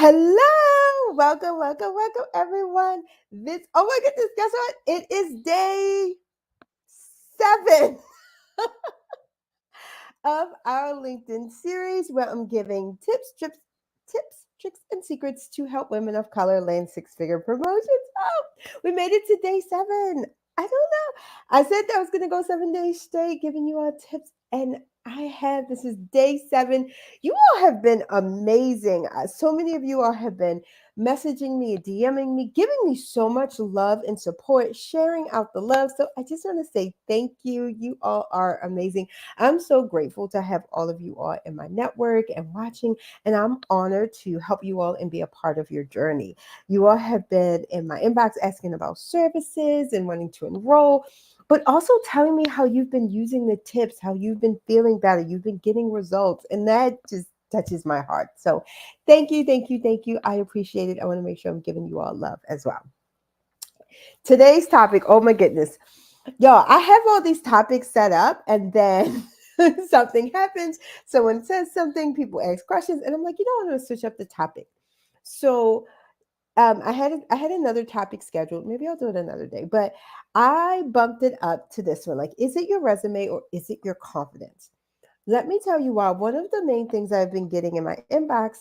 Hello, welcome, everyone. Oh my goodness, guess what? It is day 7 of our LinkedIn series where I'm giving tricks, and secrets to help women of color land six-figure promotions. Oh, we made it to day 7. I don't know. I said that I was going to go 7 days straight giving you all tips, and I have. This is day 7. You all have been amazing. So many of you all have been messaging me, DMing me, giving me so much love and support, sharing out the love. So I just want to say thank you. You all are amazing. I'm so grateful to have all of you all in my network and watching, and I'm honored to help you all and be a part of your journey. You all have been in my inbox asking about services and wanting to enroll, but also telling me how you've been using the tips, how you've been feeling better, you've been getting results, and that just touches my heart. So thank you. I appreciate it. I want to make sure I'm giving you all love as well. Today's topic, oh my goodness. Y'all, I have all these topics set up, and then something happens. Someone says something, people ask questions, and I'm like, I'm going to switch up the topic. So I had another topic scheduled. Maybe I'll do it another day, but I bumped it up to this one. Like, is it your resume or is it your confidence? Let me tell you why. One of the main things I've been getting in my inbox,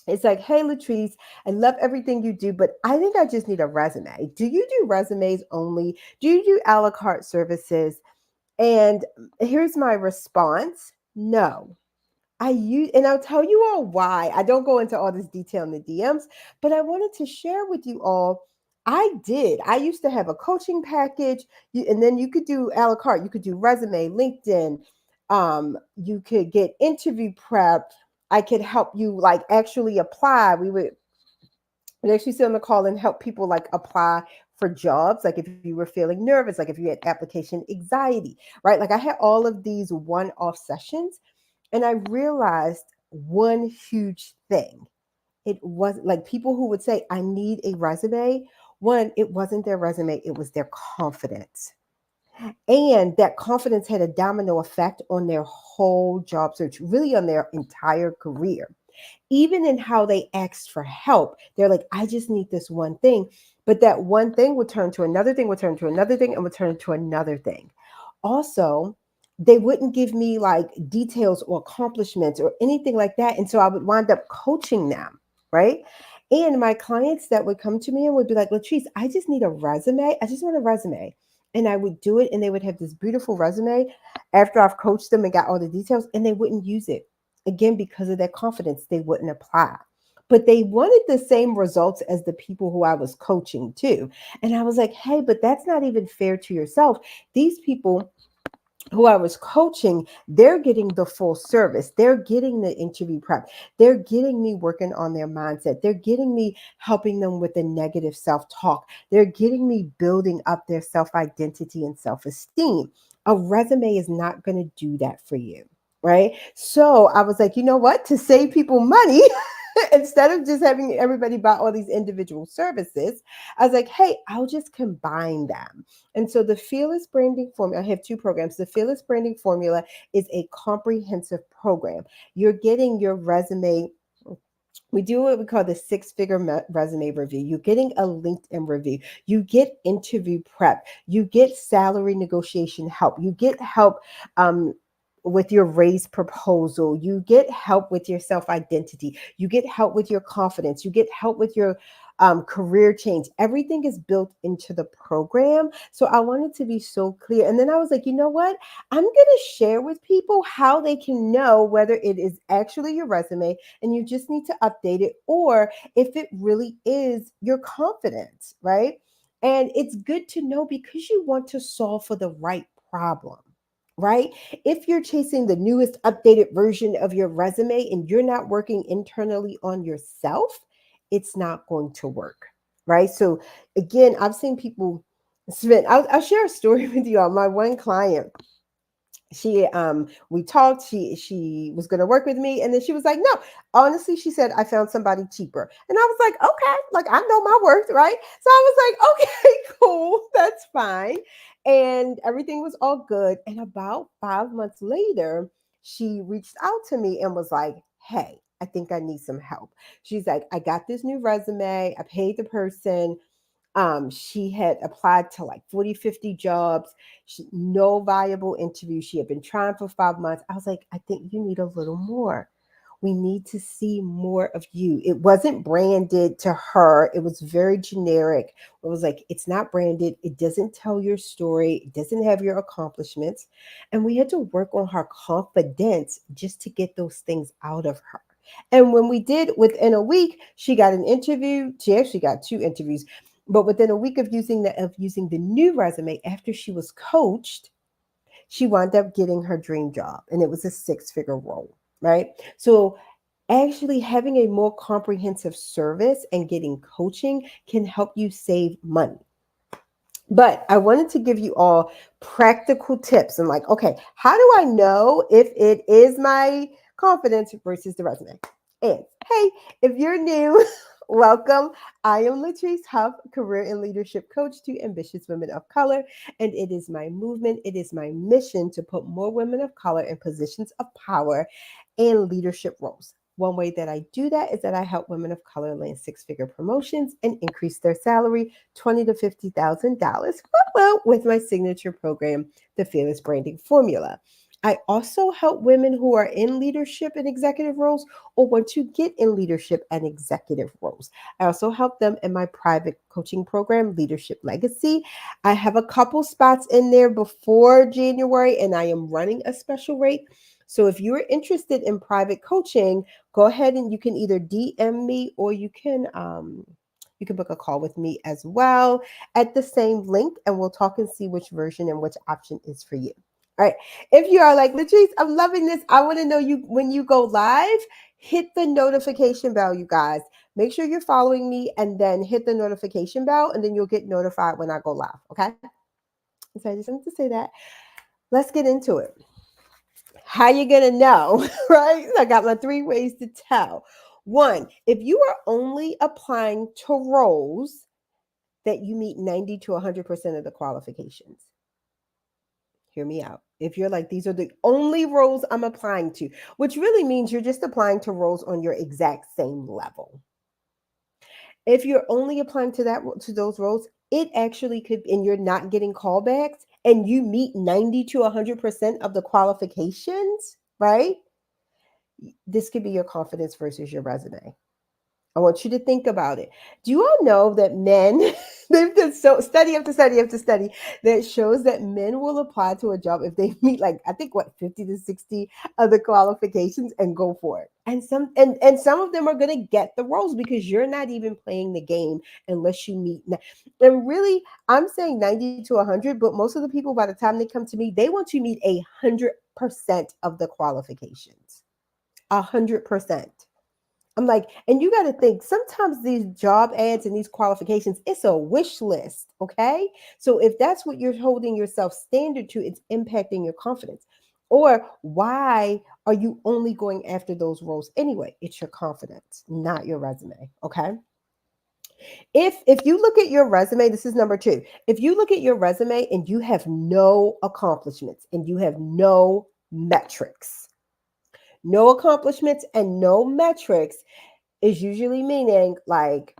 it's like, hey, Latrice, I love everything you do, but I think I just need a resume. Do you do resumes only? Do you do a la carte services? And here's my response: no. And I'll tell you all why. I don't go into all this detail in the DMs, but I wanted to share with you all. I did. I used to have a coaching package, and then you could do a la carte. You could do resume, LinkedIn. You could get interview prep. I could help you like actually apply. We'd actually sit on the call and help people like apply for jobs. Like if you were feeling nervous, like if you had application anxiety, right? Like I had all of these one-off sessions, and I realized one huge thing. It was like people who would say, I need a resume. One, it wasn't their resume, it was their confidence. And that confidence had a domino effect on their whole job search, really on their entire career. Even in how they asked for help, they're like, I just need this one thing. But that one thing would turn to another thing, would turn to another thing, and would turn to another thing. Also, they wouldn't give me like details or accomplishments or anything like that. And so I would wind up coaching them, right? And my clients that would come to me and would be like, Latrice, I just need a resume. I just want a resume. And I would do it, and they would have this beautiful resume after I've coached them and got all the details, and they wouldn't use it. Again, because of their confidence, they wouldn't apply. But they wanted the same results as the people who I was coaching too. And I was like, hey, but that's not even fair to yourself. These people who I was coaching, they're getting the full service. They're getting the interview prep. They're getting me working on their mindset. They're getting me helping them with the negative self talk. They're getting me building up their self identity and self esteem. A resume is not going to do that for you. Right. So I was like, you know what? To save people money, instead of just having everybody buy all these individual services, I was like, hey, I'll just combine them. And so the Fearless Branding Formula, I have 2 programs. The Fearless Branding Formula is a comprehensive program. You're getting your resume. We do what we call the six-figure resume review. You're getting a LinkedIn review. You get interview prep. You get salary negotiation help. You get help with your raise proposal. You get help with your self identity. You get help with your confidence. You get help with your career change. Everything is built into the program. So I wanted to be so clear. And then I was like, you know what? I'm going to share with people how they can know whether it is actually your resume and you just need to update it, or if it really is your confidence, right? And it's good to know because you want to solve for the right problem. Right? If you're chasing the newest updated version of your resume and you're not working internally on yourself, it's not going to work. Right? So, again, I've seen people spend, I'll share a story with you all. My one client, we talked, she was going to work with me, and then she was like, no, honestly, she said, I found somebody cheaper. And I was like, okay, like I know my worth, right? So I was like, okay, cool, that's fine. And everything was all good. And about 5 months later, she reached out to me and was like, hey, I think I need some help. She's like, I got this new resume. I paid the person. She had applied to like 40, 50 jobs. No viable interview. She had been trying for 5 months. I was like, I think you need a little more. We need to see more of you. It wasn't branded to her. It was very generic. It was like, it's not branded. It doesn't tell your story. It doesn't have your accomplishments. And we had to work on her confidence just to get those things out of her. And when we did, within a week, she got an interview. She actually got 2 interviews. But within a week of using the new resume, after she was coached, she wound up getting her dream job, and it was a 6-figure role, right? So actually having a more comprehensive service and getting coaching can help you save money. But I wanted to give you all practical tips and like, okay, how do I know if it is my confidence versus the resume? And hey, if you're new, welcome. I am Latrice Huff, career and leadership coach to ambitious women of color. And it is my movement, it is my mission to put more women of color in positions of power and leadership roles. One way that I do that is that I help women of color land 6-figure promotions and increase their salary $20,000 to $50,000, well, with my signature program, the Fearless Branding Formula. I also help women who are in leadership and executive roles or want to get in leadership and executive roles. I also help them in my private coaching program, Leadership Legacy. I have a couple spots in there before January, and I am running a special rate. So if you're interested in private coaching, go ahead and you can either DM me or you can book a call with me as well at the same link, and we'll talk and see which version and which option is for you. All right. If you are like, Latrice, I'm loving this. I want to know you when you go live, hit the notification bell, you guys. Make sure you're following me and then hit the notification bell, and then you'll get notified when I go live. Okay. So I just wanted to say that. Let's get into it. How you gonna know, right? I got my 3 ways to tell. One, if you are only applying to roles that you meet 90 to 100% of the qualifications. Hear me out. If you're like, these are the only roles I'm applying to, which really means you're just applying to roles on your exact same level. If you're only applying to those roles, it actually could, and you're not getting callbacks, and you meet 90 to 100% of the qualifications, right? This could be your confidence versus your resume. I want you to think about it. Do you all know that men, they've done so study after study after study that shows that men will apply to a job if they meet like, I think what, 50 to 60 other qualifications and go for it. And some of them are going to get the roles because you're not even playing the game unless you meet. And really, I'm saying 90 to 100, but most of the people by the time they come to me, they want to meet 100% of the qualifications. 100%. I'm like, and you got to think sometimes these job ads and these qualifications, it's a wish list. Okay. So if that's what you're holding yourself standard to, it's impacting your confidence. Or why are you only going after those roles anyway? It's your confidence, not your resume. Okay. If you look at your resume, this is number 2. If you look at your resume and you have no accomplishments and you have no metrics, no accomplishments and no metrics, is usually meaning like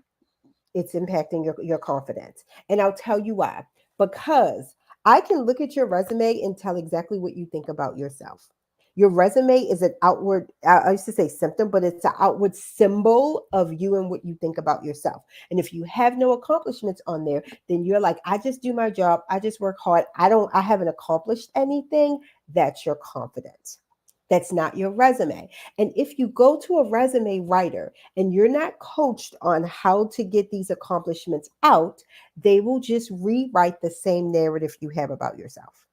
it's impacting your confidence. And I'll tell you why. Because I can look at your resume and tell exactly what you think about yourself. Your resume is an outward, I used to say symptom, but it's an outward symbol of you and what you think about yourself. And if you have no accomplishments on there, then you're like, I just do my job. I just work hard. I haven't accomplished anything. That's your confidence. That's not your resume. And if you go to a resume writer and you're not coached on how to get these accomplishments out, they will just rewrite the same narrative you have about yourself.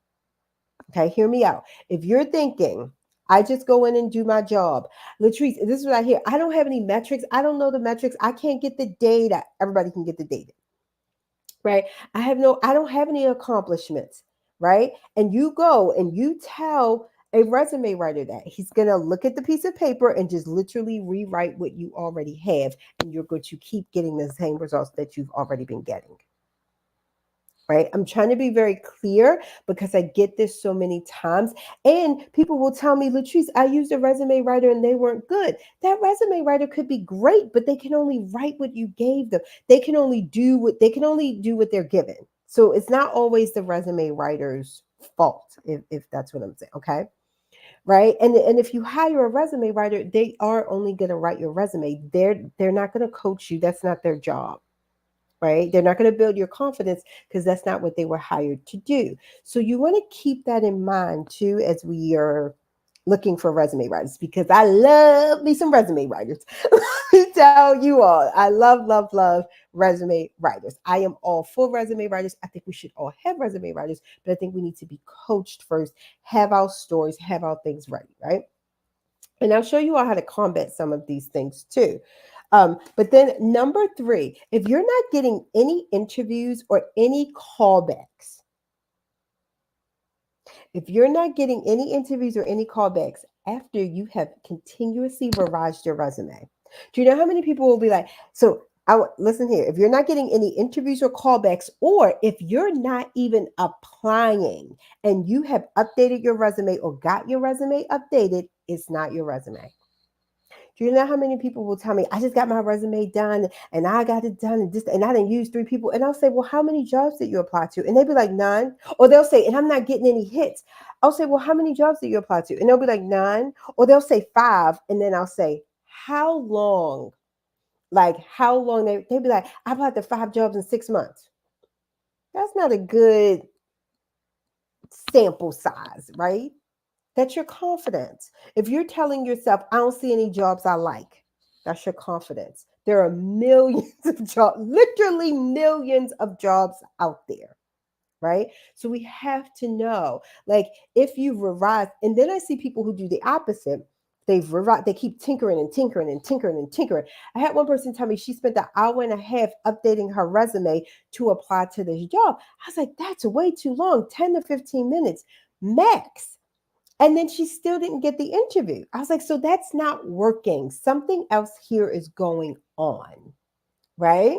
Okay, hear me out. If you're thinking, I just go in and do my job, Latrice, this is what I hear. I don't have any metrics. I don't know the metrics. I can't get the data. Everybody can get the data, right? I don't have any accomplishments, right? And you go and you tell a resume writer that he's going to look at the piece of paper and just literally rewrite what you already have, and you're going to keep getting the same results that you've already been getting. right? I'm trying to be very clear because I get this so many times. And people will tell me, Latrice, I used a resume writer and they weren't good. That resume writer could be great, but they can only write what you gave them. They can only do what they're given. So it's not always the resume writer's fault, if that's what I'm saying. Okay. Right. And if you hire a resume writer, they are only going to write your resume. They're not going to coach you. That's not their job, right? They're not going to build your confidence because that's not what they were hired to do. So you want to keep that in mind too as we are looking for resume writers, because I love me some resume writers. Let me tell you all, I love, love, love resume writers. I am all for resume writers. I think we should all have resume writers, but I think we need to be coached first, have our stories, have our things ready, right? And I'll show you all how to combat some of these things too. But then number three, if you're not getting any interviews or any callbacks, if you're not getting any interviews or any callbacks after you have continuously revised your resume, do you know how many people will be like, so listen here, if you're not getting any interviews or callbacks, or if you're not even applying and you have updated your resume or got your resume updated, it's not your resume. Do you know how many people will tell me, I just got my resume done and I got it done and this and I didn't use three people. And I'll say, well, how many jobs did you apply to? And they'll be like, none. Or they'll say, and I'm not getting any hits. I'll say, well, how many jobs did you apply to? And they'll be like, none. Or they'll say five. And then I'll say, how long? Like how long they'll be like, I applied to 5 jobs in 6 months. That's not a good sample size, right? That's your confidence. If you're telling yourself, I don't see any jobs I like, that's your confidence. There are millions of jobs, literally millions of jobs out there, right? So we have to know, like, if you've revised, and then I see people who do the opposite. They've revised, they keep tinkering and tinkering and tinkering and tinkering. I had one person tell me she spent an hour and a half updating her resume to apply to this job. I was like, that's way too long, 10 to 15 minutes max. And then she still didn't get the interview. I was like, so that's not working. Something else here is going on, right?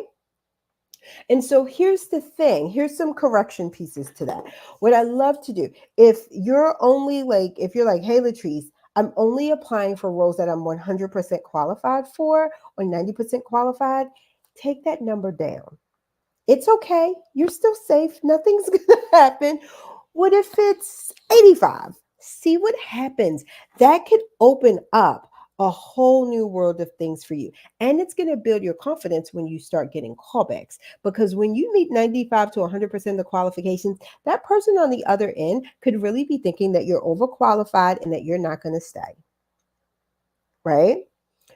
And so here's the thing, here's some correction pieces to that. What I love to do, if you're like, hey, Latrice, I'm only applying for roles that I'm 100% qualified for or 90% qualified, take that number down. It's okay. You're still safe. Nothing's going to happen. What if it's 85? See what happens. That could open up a whole new world of things for you. And it's going to build your confidence when you start getting callbacks. Because when you meet 95 to 100% of the qualifications, that person on the other end could really be thinking that you're overqualified and that you're not going to stay. Right?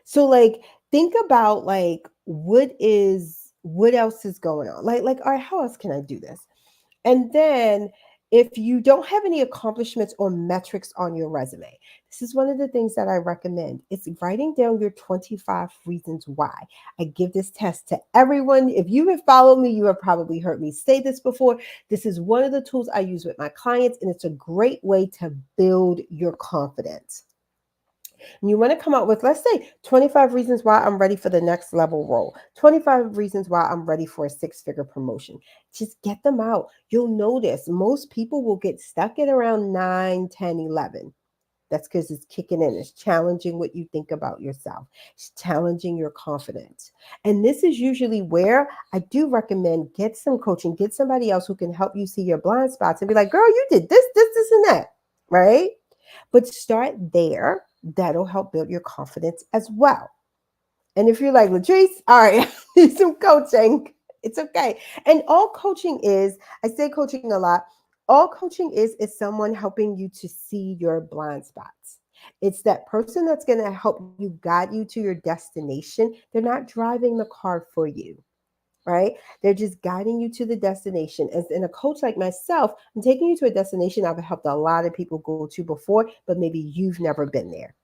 So like think about like what else is going on? Like all right, how else can I do this? And then if you don't have any accomplishments or metrics on your resume, this is one of the things that I recommend. It's writing down your 25 reasons why. I give this test to everyone. If you have followed me, you have probably heard me say this before. This is one of the tools I use with my clients, and it's a great way to build your confidence. And you want to come up with, let's say, 25 reasons why I'm ready for the next level role, 25 reasons why I'm ready for a six-figure promotion. Just get them out. You'll notice most people will get stuck at around 9, 10, 11. That's because it's kicking in. It's challenging what you think about yourself. It's challenging your confidence. And this is usually where I do recommend get some coaching, get somebody else who can help you see your blind spots and be like, girl, you did this, and that, right? But start there. That'll help build your confidence as well. And if you're like, Latrice, all right, I need some coaching, it's okay. And all coaching is, I say coaching a lot, all coaching is someone helping you to see your blind spots. It's that person that's going to help you guide you to your destination. They're not driving the car for you, right? They're just guiding you to the destination. As in a coach like myself, I'm taking you to a destination I've helped a lot of people go to before, but maybe you've never been there.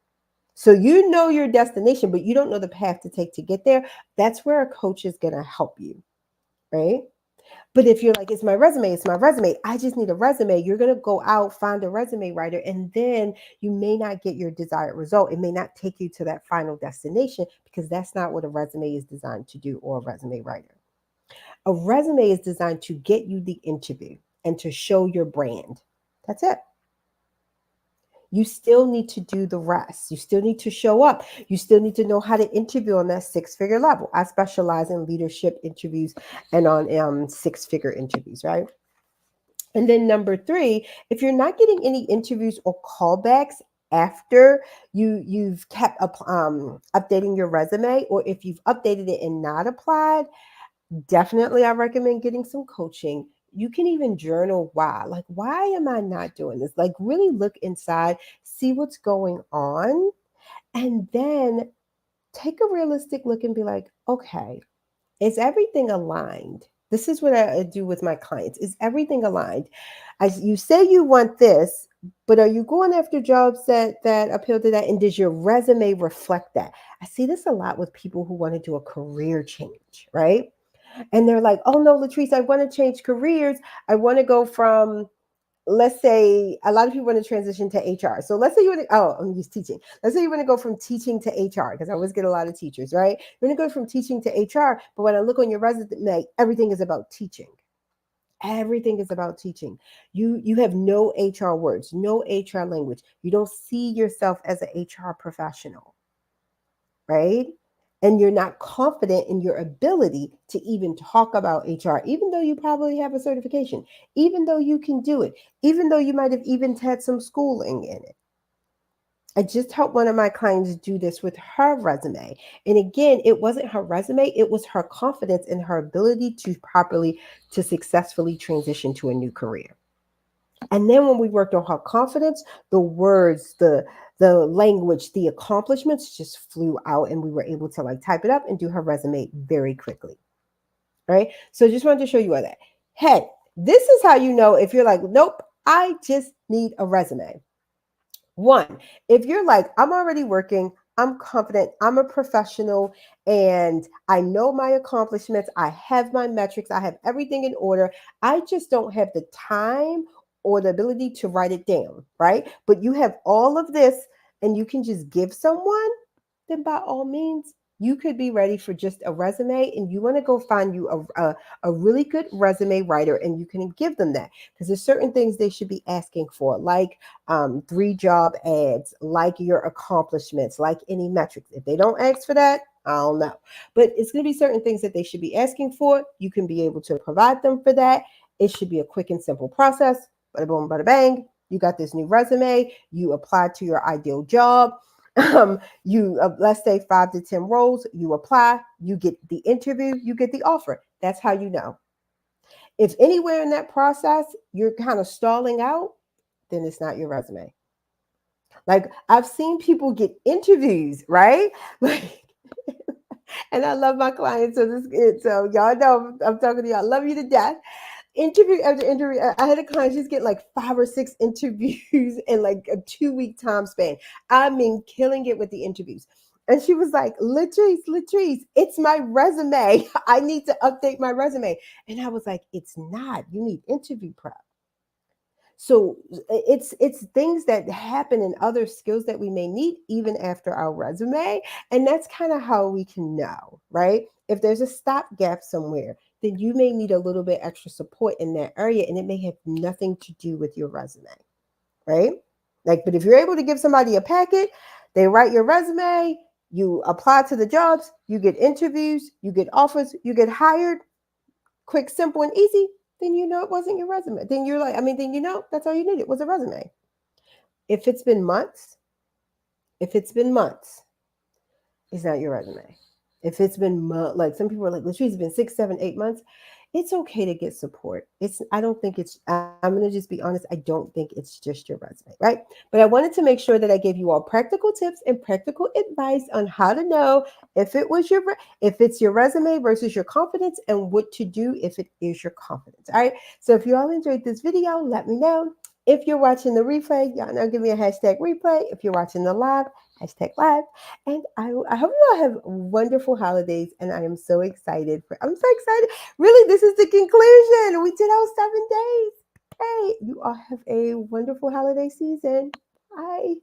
So you know your destination, but you don't know the path to take to get there. That's where a coach is going to help you, right? But if you're like, it's my resume, I just need a resume, you're going to go out, find a resume writer, and then you may not get your desired result. It may not take you to that final destination because that's not what a resume is designed to do or a resume writer. A resume is designed to get you the interview and to show your brand. That's it. You still need to do the rest. You still need to show up. You still need to know how to interview on that six-figure level. I specialize in leadership interviews and on six-figure interviews, right? And then number three, if you're not getting any interviews or callbacks after you've kept updating your resume, or if you've updated it and not applied, definitely I recommend getting some coaching. You can even journal why. Like, why am I not doing this? Like, really look inside, see what's going on, and then take a realistic look and be like, okay, is everything aligned? This is what I do with my clients. Is everything aligned? As you say you want this, but are you going after jobs that appeal to that? And does your resume reflect that? I see this a lot with people who want to do a career change, right? And they're like, oh no, Latrice, I want to change careers. I want to go from, let's say, a lot of people want to transition to HR. So let's say you want to, oh, I'm just teaching. Let's say you want to go from teaching to HR, because I always get a lot of teachers, right? You want to go from teaching to HR, but when I look on your resume, everything is about teaching. Everything is about teaching. You have no HR words, no HR language. You don't see yourself as an HR professional, right? And you're not confident in your ability to even talk about HR, even though you probably have a certification, even though you can do it, even though you might have even had some schooling in it. I just helped one of my clients do this with her resume. And again, it wasn't her resume, it was her confidence in her ability to successfully transition to a new career. And then when we worked on her confidence, the words, the language, the accomplishments just flew out, and we were able to like type it up and do her resume very quickly. Right? So just wanted to show you all that. Hey, this is how you know if you're like, nope, I just need a resume. One, if you're like, I'm already working, I'm confident, I'm a professional, and I know my accomplishments, I have my metrics, I have everything in order. I just don't have the time or the ability to write it down, right? But you have all of this and you can just give someone, then by all means, you could be ready for just a resume, and you want to go find you a really good resume writer, and you can give them that, because there's certain things they should be asking for, like 3 job ads, like your accomplishments, like any metrics. If they don't ask for that, I don't know. But it's going to be certain things that they should be asking for. You can be able to provide them for that. It should be a quick and simple process. Bada boom, bada bang. You got this new resume. You applied to your ideal job. You let's say 5 to 10 roles. You apply. You get the interview. You get the offer. That's how you know. If anywhere in that process you're kind of stalling out, then it's not your resume. Like, I've seen people get interviews, right? Like, and I love my clients, so y'all know I'm talking to y'all. I love you to death. Interview after interview. I had a client, she's getting like 5 or 6 interviews in like a 2-week time span. I mean, killing it with the interviews. And she was like, Latrice, it's my resume. I need to update my resume. And I was like, it's not. You need interview prep. So it's things that happen in other skills that we may need even after our resume. And that's kind of how we can know, right? If there's a stopgap somewhere, then you may need a little bit extra support in that area, and it may have nothing to do with your resume, right? Like, but if you're able to give somebody a packet, they write your resume, you apply to the jobs, you get interviews, you get offers, you get hired, quick, simple, and easy, then you know it wasn't your resume. Then you're like, then you know that's all you needed was a resume. If it's been months, it's not your resume. If it's been like some people are like, Latrice, it's been 6, 7, 8 months. It's okay to get support. I don't think I'm going to just be honest. I don't think it's just your resume, right? But I wanted to make sure that I gave you all practical tips and practical advice on how to know if it's your resume versus your confidence, and what to do if it is your confidence. All right. So if you all enjoyed this video, let me know. If you're watching the replay, y'all know, give me a hashtag replay. If you're watching the live, hashtag live. And I hope you all have wonderful holidays, and I'm so excited. Really, this is the conclusion. We did all 7 days. Hey, you all have a wonderful holiday season. Bye.